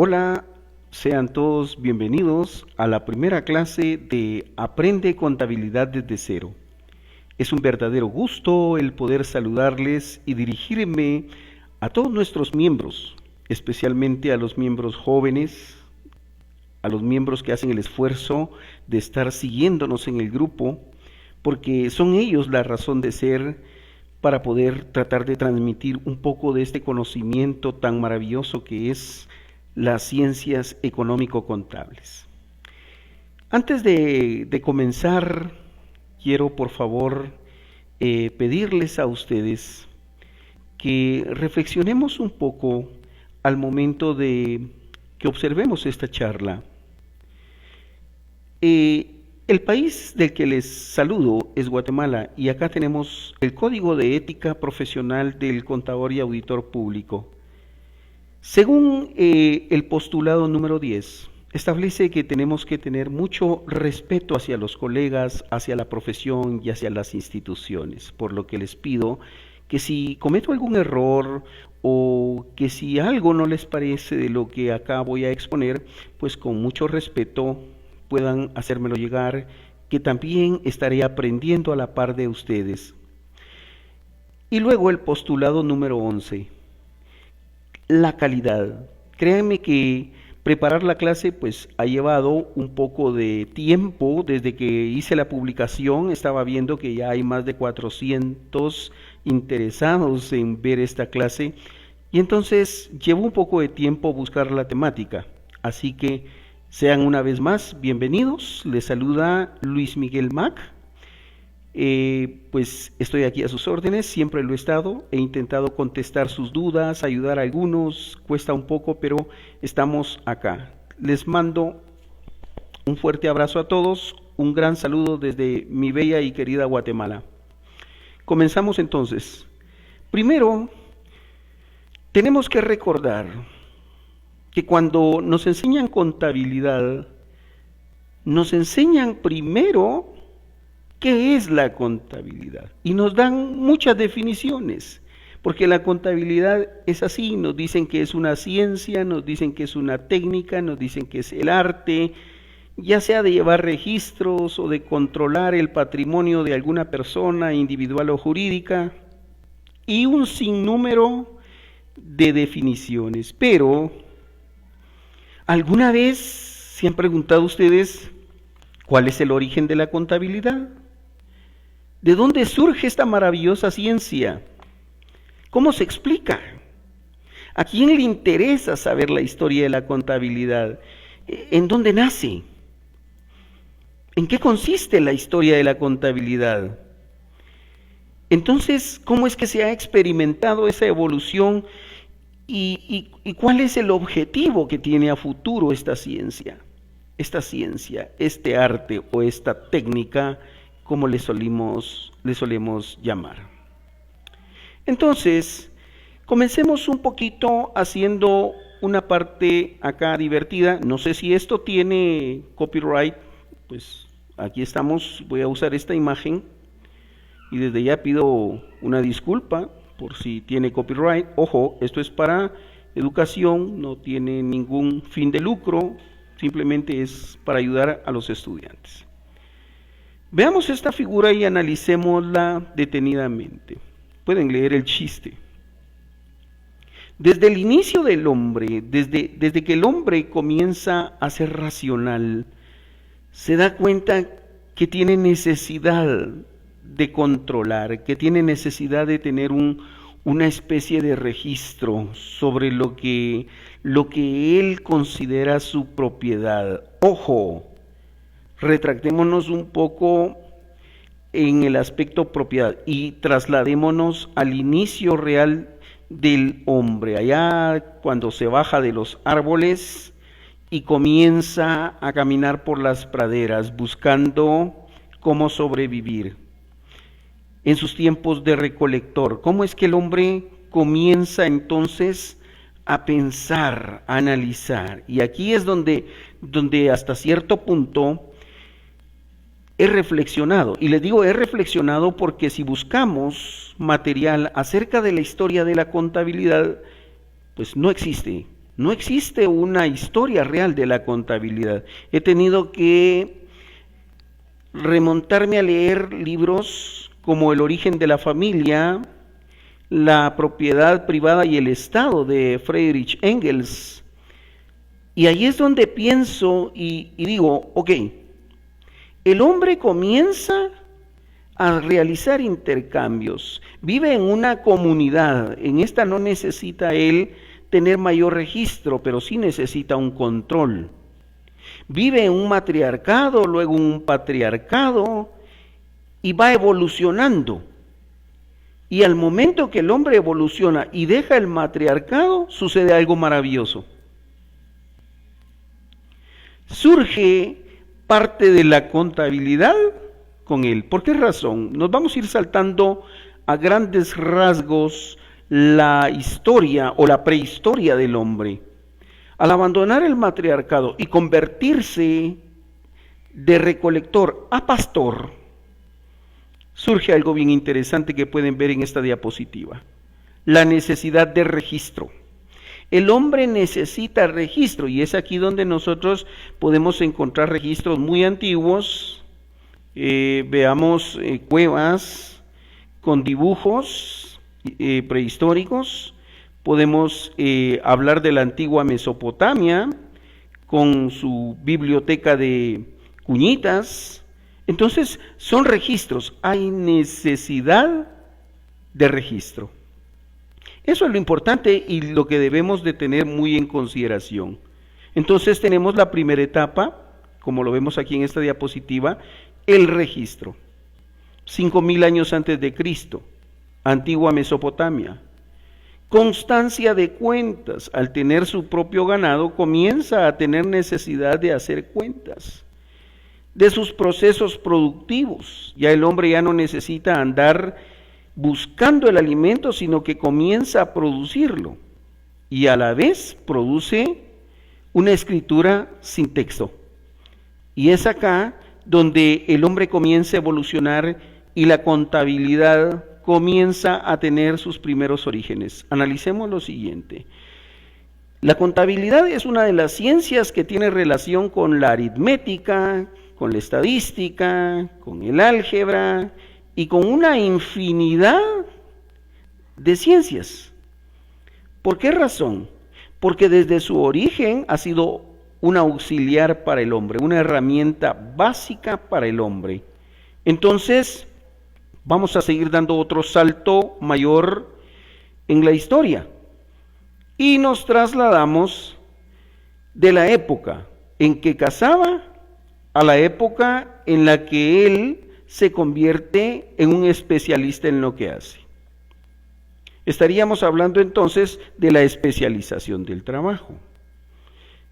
Hola, sean todos bienvenidos a la primera clase de Aprende Contabilidad desde cero. Es un verdadero gusto el poder saludarles y dirigirme a todos nuestros miembros, especialmente a los miembros jóvenes, a los miembros que hacen el esfuerzo de estar siguiéndonos en el grupo, porque son ellos la razón de ser para poder tratar de transmitir un poco de este conocimiento tan maravilloso que es las ciencias económico-contables. Antes de comenzar, quiero por favor pedirles a ustedes que reflexionemos un poco al momento de que observemos esta charla. El país del que les saludo es Guatemala y acá tenemos el Código de Ética Profesional del Contador y Auditor Público. Según el postulado número 10, establece que tenemos que tener mucho respeto hacia los colegas, hacia la profesión y hacia las instituciones, por lo que les pido que si cometo algún error o que si algo no les parece de lo que acá voy a exponer, pues con mucho respeto puedan hacérmelo llegar, que también estaré aprendiendo a la par de ustedes. Y luego el postulado número 11. La calidad. Créanme que preparar la clase pues ha llevado un poco de tiempo. Desde que hice la publicación estaba viendo que ya hay más de 400 interesados en ver esta clase y entonces llevó un poco de tiempo buscar la temática. Así que sean una vez más bienvenidos. Les saluda Luis Miguel Mac. Pues estoy aquí a sus órdenes, siempre lo he estado, he intentado contestar sus dudas, ayudar a algunos, cuesta un poco, pero estamos acá. Les mando un fuerte abrazo a todos, un gran saludo desde mi bella y querida Guatemala. Comenzamos entonces. Primero, tenemos que recordar que cuando nos enseñan contabilidad, nos enseñan primero ¿qué es la contabilidad? Y nos dan muchas definiciones, porque la contabilidad es así, nos dicen que es una ciencia, nos dicen que es una técnica, nos dicen que es el arte, ya sea de llevar registros o de controlar el patrimonio de alguna persona individual o jurídica, y un sinnúmero de definiciones. Pero, ¿alguna vez se han preguntado ustedes cuál es el origen de la contabilidad? ¿De dónde surge esta maravillosa ciencia? ¿Cómo se explica? ¿A quién le interesa saber la historia de la contabilidad? ¿En dónde nace? ¿En qué consiste la historia de la contabilidad? Entonces, ¿cómo es que se ha experimentado esa evolución y cuál es el objetivo que tiene a futuro esta ciencia? Esta ciencia, este arte o esta técnica, como le solemos llamar. Entonces, comencemos un poquito haciendo una parte acá divertida. No sé si esto tiene copyright, pues aquí estamos, voy a usar esta imagen y desde ya pido una disculpa por si tiene copyright. Ojo, esto es para educación, no tiene ningún fin de lucro, simplemente es para ayudar a los estudiantes. Veamos esta figura y analicémosla detenidamente. Pueden leer el chiste. Desde el inicio del hombre, desde que el hombre comienza a ser racional, se da cuenta que tiene necesidad de controlar, que tiene necesidad de tener una especie de registro sobre lo que él considera su propiedad. Ojo, retractémonos un poco en el aspecto propiedad y trasladémonos al inicio real del hombre, allá cuando se baja de los árboles y comienza a caminar por las praderas buscando cómo sobrevivir. En sus tiempos de recolector, ¿cómo es que el hombre comienza entonces a pensar, a analizar? Y aquí es donde hasta cierto punto he reflexionado, y les digo he reflexionado porque si buscamos material acerca de la historia de la contabilidad, pues no existe No existe una historia real de la contabilidad. He tenido que remontarme a leer libros como El origen de la familia, La propiedad privada y el Estado de Friedrich Engels. Y ahí es donde pienso y digo, ok, el hombre comienza a realizar intercambios, vive en una comunidad, en esta no necesita él tener mayor registro, pero sí necesita un control. Vive en un matriarcado, luego un patriarcado, y va evolucionando. Y al momento que el hombre evoluciona y deja el matriarcado, sucede algo maravilloso. Surge parte de la contabilidad con él. ¿Por qué razón? Nos vamos a ir saltando a grandes rasgos la historia o la prehistoria del hombre. Al abandonar el matriarcado y convertirse de recolector a pastor, surge algo bien interesante que pueden ver en esta diapositiva: la necesidad de registro. El hombre necesita registro, y es aquí donde nosotros podemos encontrar registros muy antiguos. Veamos cuevas con dibujos prehistóricos. Podemos hablar de la antigua Mesopotamia con su biblioteca de cuñitas. Entonces, son registros, hay necesidad de registro. Eso es lo importante y lo que debemos de tener muy en consideración. Entonces tenemos la primera etapa, como lo vemos aquí en esta diapositiva, el registro. 5000 años antes de Cristo, antigua Mesopotamia. Constancia de cuentas. Al tener su propio ganado, comienza a tener necesidad de hacer cuentas de sus procesos productivos. Ya el hombre ya no necesita andar buscando el alimento, sino que comienza a producirlo y a la vez produce una escritura sin texto. Y es acá donde el hombre comienza a evolucionar y la contabilidad comienza a tener sus primeros orígenes. Analicemos lo siguiente. La contabilidad es una de las ciencias que tiene relación con la aritmética, con la estadística, con el álgebra y con una infinidad de ciencias. ¿Por qué razón? Porque desde su origen ha sido un auxiliar para el hombre, una herramienta básica para el hombre. Entonces, vamos a seguir dando otro salto mayor en la historia y nos trasladamos de la época en que cazaba a la época en la que él se convierte en un especialista en lo que hace. Estaríamos hablando entonces de la especialización del trabajo.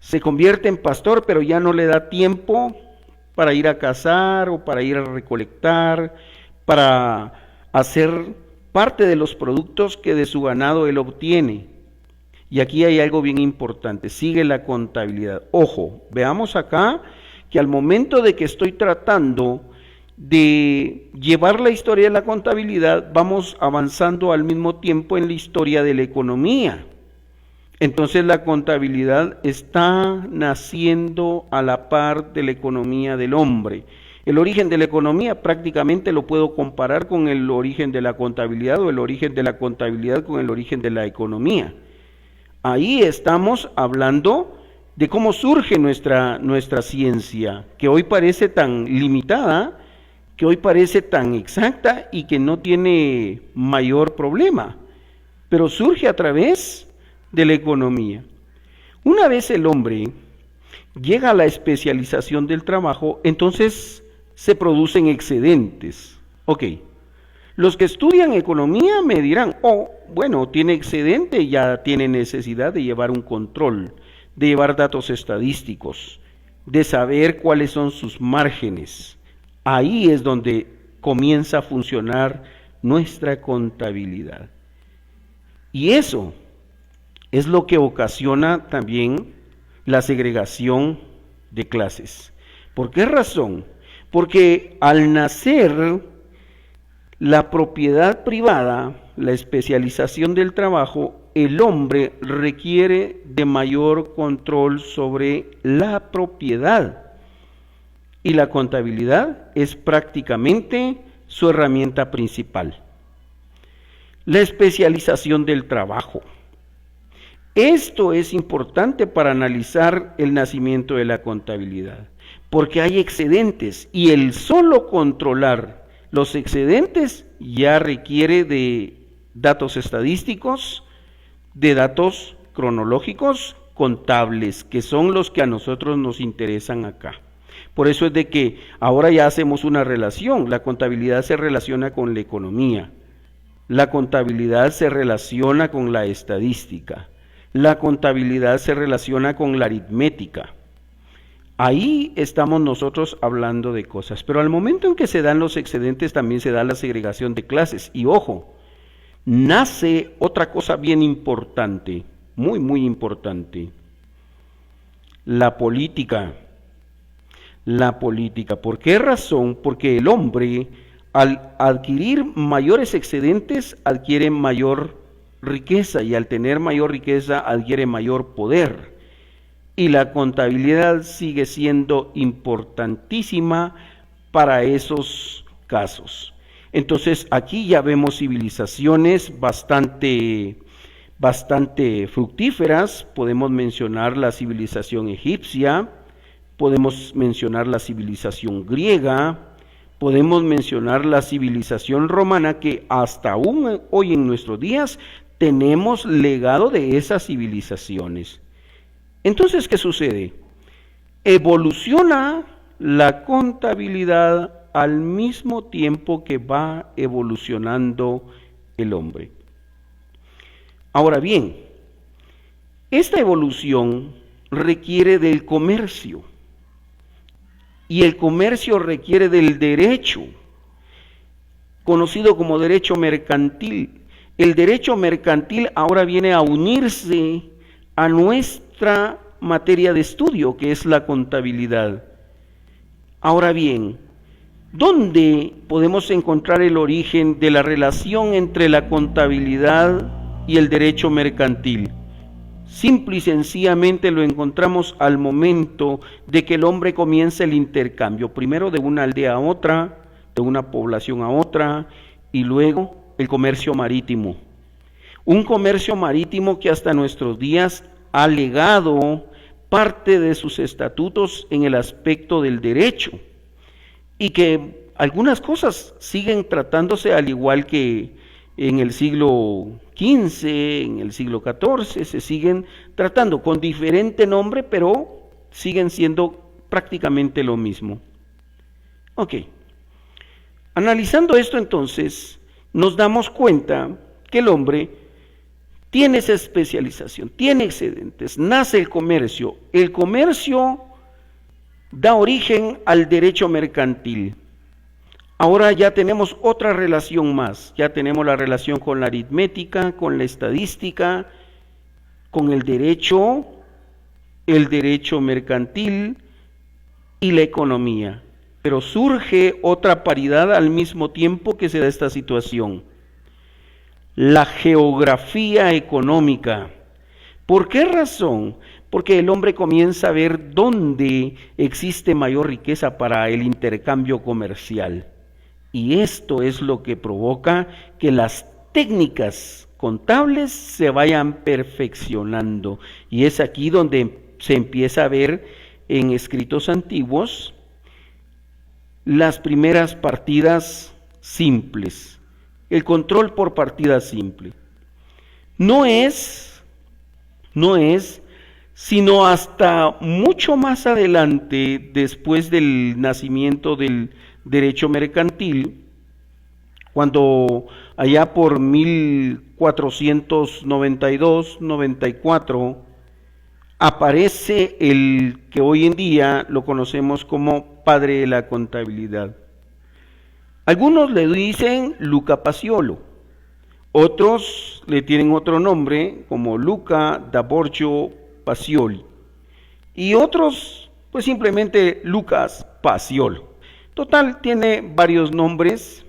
Se convierte en pastor, pero ya no le da tiempo para ir a cazar o para ir a recolectar, para hacer parte de los productos que de su ganado él obtiene. Y aquí hay algo bien importante, sigue la contabilidad. Ojo, veamos acá que al momento de que estoy tratando de llevar la historia de la contabilidad, vamos avanzando al mismo tiempo en la historia de la economía. Entonces la contabilidad está naciendo a la par de la economía del hombre. El origen de la economía prácticamente lo puedo comparar con el origen de la contabilidad o el origen de la contabilidad con el origen de la economía. Ahí estamos hablando de cómo surge nuestra ciencia, que hoy parece tan limitada, que hoy parece tan exacta y que no tiene mayor problema, pero surge a través de la economía. Una vez el hombre llega a la especialización del trabajo, entonces se producen excedentes. Ok, los que estudian economía me dirán, bueno, tiene excedente, ya tiene necesidad de llevar un control, de llevar datos estadísticos, de saber cuáles son sus márgenes. Ahí es donde comienza a funcionar nuestra contabilidad. Y eso es lo que ocasiona también la segregación de clases. ¿Por qué razón? Porque al nacer La propiedad privada, la especialización del trabajo, el hombre requiere de mayor control sobre la propiedad y la contabilidad es prácticamente su herramienta principal. La especialización del trabajo. Esto es importante para analizar el nacimiento de la contabilidad, porque hay excedentes y el solo controlar los excedentes ya requiere de datos estadísticos, de datos cronológicos, contables, que son los que a nosotros nos interesan acá. Por eso es de que ahora ya hacemos una relación. La contabilidad se relaciona con la economía, la contabilidad se relaciona con la estadística, la contabilidad se relaciona con la aritmética. Ahí estamos nosotros hablando de cosas, pero al momento en que se dan los excedentes también se da la segregación de clases. Y ojo, nace otra cosa bien importante, muy importante, la política. La política. ¿Por qué razón? Porque el hombre, al adquirir mayores excedentes, adquiere mayor riqueza, y al tener mayor riqueza, adquiere mayor poder. Y la contabilidad sigue siendo importantísima para esos casos. Entonces, aquí ya vemos civilizaciones bastante fructíferas. Podemos mencionar la civilización egipcia, podemos mencionar la civilización griega, podemos mencionar la civilización romana, que hasta aún hoy en nuestros días tenemos legado de esas civilizaciones. Entonces, ¿qué sucede? Evoluciona la contabilidad al mismo tiempo que va evolucionando el hombre. Ahora bien, esta evolución requiere del comercio. Y el comercio requiere del derecho, conocido como derecho mercantil. El derecho mercantil ahora viene a unirse a nuestra materia de estudio, que es la contabilidad. Ahora bien, ¿dónde podemos encontrar el origen de la relación entre la contabilidad y el derecho mercantil? Simple y sencillamente lo encontramos al momento de que el hombre comienza el intercambio, primero de una aldea a otra, de una población a otra, y luego el comercio marítimo. Un comercio marítimo que hasta nuestros días ha legado parte de sus estatutos en el aspecto del derecho, y que algunas cosas siguen tratándose al igual que en el siglo XV, en el siglo XIV, se siguen tratando con diferente nombre, pero siguen siendo prácticamente lo mismo. Ok, analizando esto entonces, nos damos cuenta que el hombre tiene esa especialización, tiene excedentes, nace el comercio da origen al derecho mercantil. Ahora ya tenemos otra relación más, ya tenemos la relación con la aritmética, con la estadística, con el derecho mercantil y la economía. Pero surge otra paridad al mismo tiempo que se da esta situación. La geografía económica. ¿Por qué razón? Porque el hombre comienza a ver dónde existe mayor riqueza para el intercambio comercial. Y esto es lo que provoca que las técnicas contables se vayan perfeccionando. Y es aquí donde se empieza a ver en escritos antiguos las primeras partidas simples. El control por partida simple. No es sino hasta mucho más adelante, después del nacimiento del derecho mercantil, cuando allá por 1492-94 aparece el que hoy en día lo conocemos como padre de la contabilidad. Algunos le dicen Luca Paciolo, otros le tienen otro nombre como Luca da Borgio Pacioli, y otros pues simplemente Lucas Paciolo. Total, tiene varios nombres,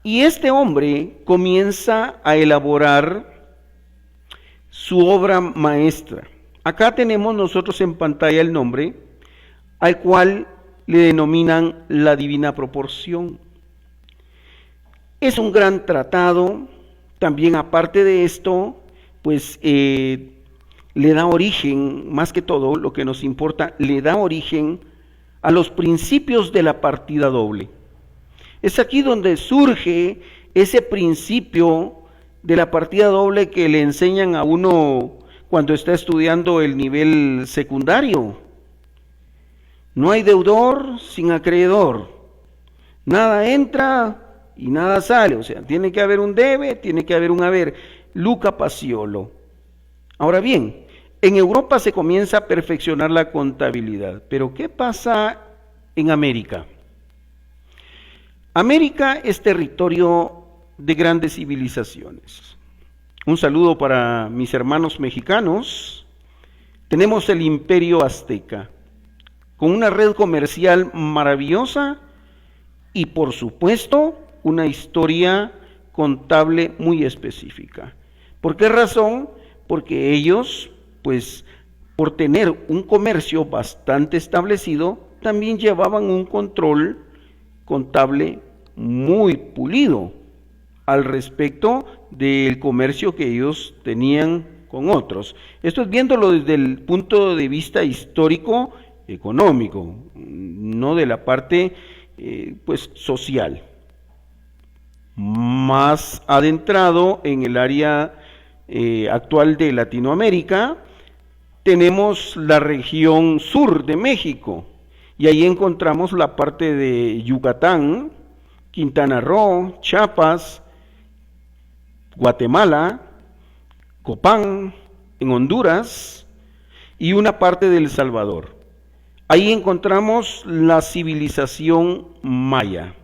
Y este hombre comienza a elaborar su obra maestra. Acá tenemos nosotros en pantalla el nombre, al cual le denominan la Divina Proporción. Es un gran tratado, también aparte de esto, pues le da origen, más que todo, lo que nos importa, le da origen a los principios de la partida doble. Es aquí donde surge ese principio de la partida doble que le enseñan a uno cuando está estudiando el nivel secundario. No hay deudor sin acreedor. Nada entra y nada sale. O sea, tiene que haber un debe, tiene que haber un haber. Luca Paciolo. Ahora bien, en Europa se comienza a perfeccionar la contabilidad. Pero ¿qué pasa en América? América es territorio de grandes civilizaciones. Un saludo para mis hermanos mexicanos. Tenemos el Imperio Azteca, con una red comercial maravillosa y, por supuesto, una historia contable muy específica. ¿Por qué razón? Porque ellos, pues, por tener un comercio bastante establecido, también llevaban un control contable muy pulido al respecto del comercio que ellos tenían con otros. Esto es viéndolo desde el punto de vista histórico, económico, no de la parte pues social. Más adentrado en el área actual de Latinoamérica, tenemos la región sur de México, y ahí encontramos la parte de Yucatán, Quintana Roo, Chiapas, Guatemala, Copán, en Honduras, y una parte de El Salvador. Ahí encontramos la civilización maya,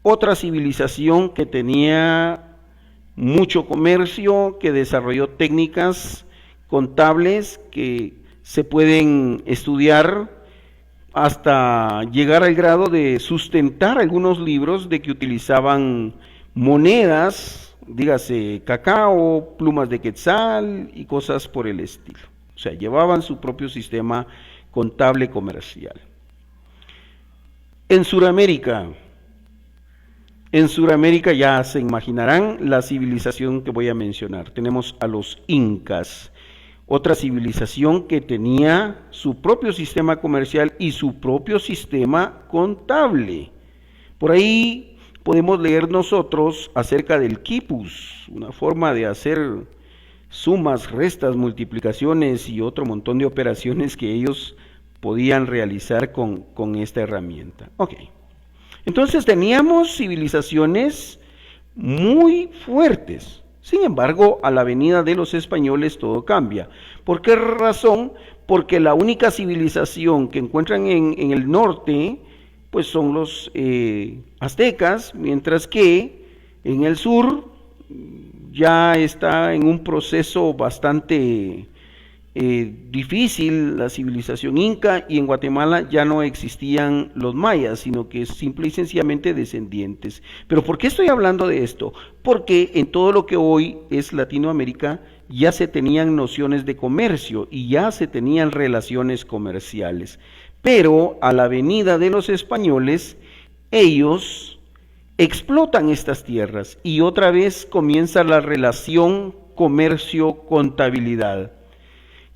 otra civilización que tenía mucho comercio, que desarrolló técnicas contables que se pueden estudiar hasta llegar al grado de sustentar algunos libros de que utilizaban monedas, dígase cacao, plumas de quetzal y cosas por el estilo. O sea, llevaban su propio sistema contable comercial. En Sudamérica ya se imaginarán la civilización que voy a mencionar. Tenemos a los incas, otra civilización que tenía su propio sistema comercial y su propio sistema contable. Por ahí podemos leer nosotros acerca del quipus, una forma de hacer sumas, restas, multiplicaciones y otro montón de operaciones que ellos podían realizar con esta herramienta. Ok, entonces teníamos civilizaciones muy fuertes. Sin embargo, a la venida de los españoles todo cambia. ¿Por qué razón? Porque la única civilización que encuentran en el norte, pues son los aztecas, mientras que en el sur ya está en un proceso bastante difícil la civilización inca, y en Guatemala ya no existían los mayas, sino que simple y sencillamente descendientes. ¿Pero por qué estoy hablando de esto? Porque en todo lo que hoy es Latinoamérica ya se tenían nociones de comercio y ya se tenían relaciones comerciales, pero a la venida de los españoles ellos explotan estas tierras y otra vez comienza la relación comercio-contabilidad.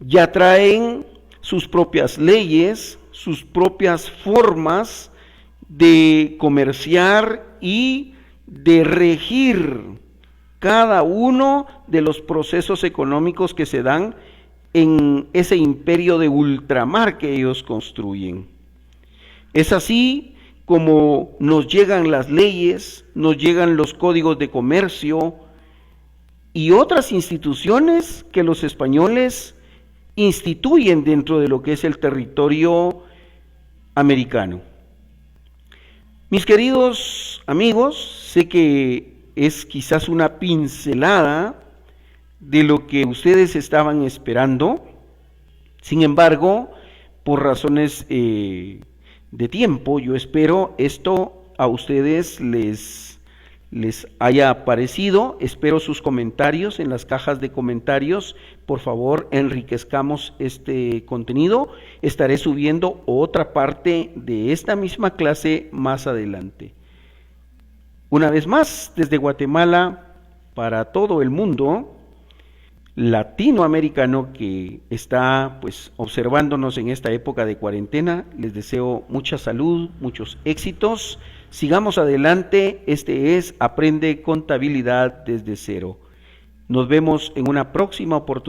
Ya traen sus propias leyes, sus propias formas de comerciar y de regir cada uno de los procesos económicos que se dan en ese imperio de ultramar que ellos construyen. Es así como nos llegan las leyes, nos llegan los códigos de comercio y otras instituciones que los españoles instituyen dentro de lo que es el territorio americano. Mis queridos amigos, sé que es quizás una pincelada de lo que ustedes estaban esperando. Sin embargo, por razones de tiempo, yo espero esto a ustedes les les haya parecido. Espero sus comentarios en las cajas de comentarios. Por favor, enriquezcamos este contenido. Estaré subiendo otra parte de esta misma clase más adelante. Una vez más, desde Guatemala para todo el mundo latinoamericano que está pues observándonos en esta época de cuarentena, les deseo mucha salud, muchos éxitos. Sigamos adelante. Este es Aprende Contabilidad desde cero. Nos vemos en una próxima oportunidad.